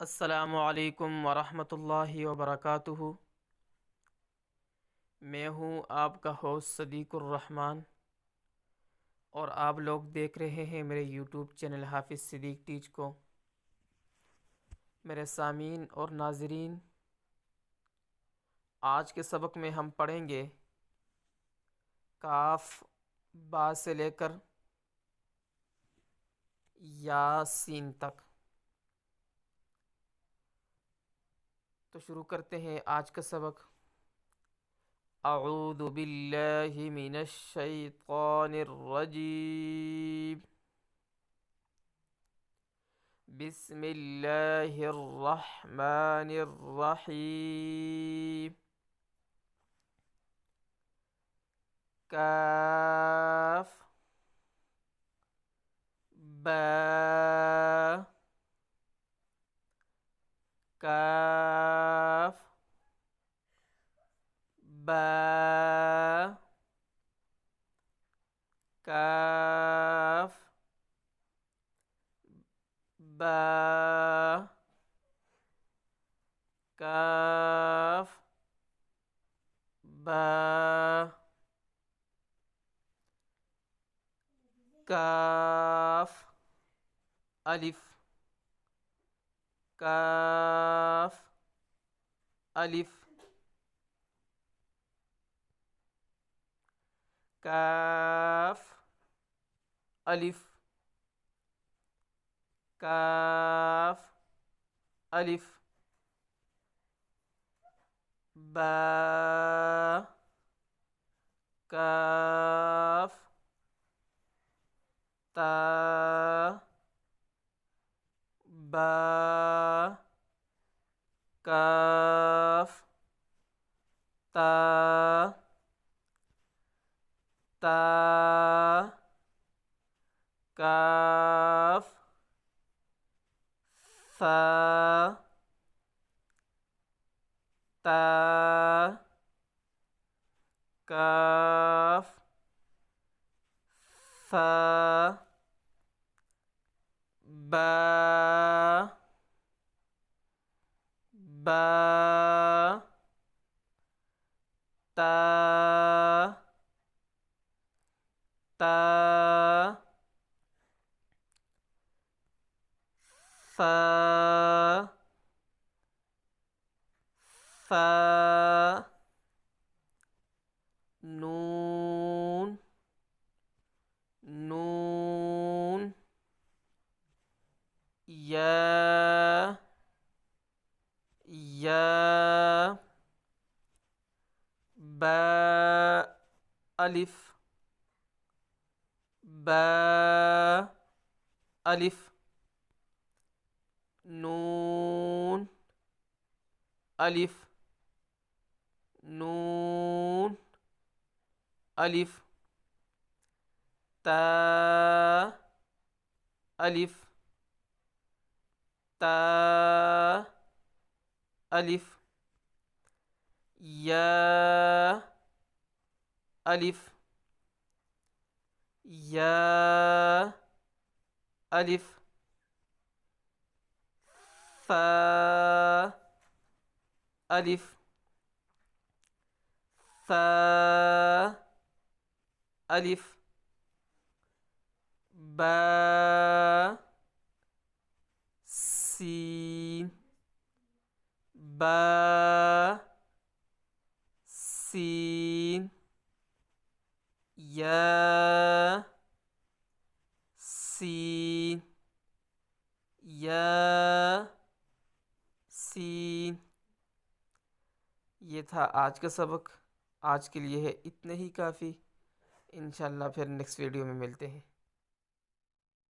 अस्सलामुअलैकुम वरहमतुल्लाहि वबरकातुहु। मैं हूँ आपका होस्ट सदीकुर रहमान और आप लोग देख रहे हैं मेरे यूट्यूब चैनल हाफिज़ सिद्दीक टीच को। मेरे सामीन और नाज़रीन, आज के सबक में हम पढ़ेंगे काफ बा से लेकर यासीन तक। तो शुरू करते हैं आज का सबक। अऊज़ु बिल्लाहि मिनश शैतानिर रजीम। बिस्मिल्लाहिर रहमानिर रहीम। काफ बा काफ बा काफ बा काफ बा काफ अलिफ काफ अलिफ काफ अलिफ काफ अलिफ बा काफ ता बा काफ ता ता काफ सा ता काफ सा बा बा ता ता सा सा नून नून या बा अलिफ बा अलिफ नून अलिफ नून अलिफ ता अलिफ ता अलिफ या अलिफ या अलिफ सा अलिफ सा अलिफ बा सीन बा सीन या सीन या सीन। ये था आज का सबक। आज के लिए है इतने ही काफ़ी। इंशाल्लाह फिर नेक्स्ट वीडियो में मिलते हैं।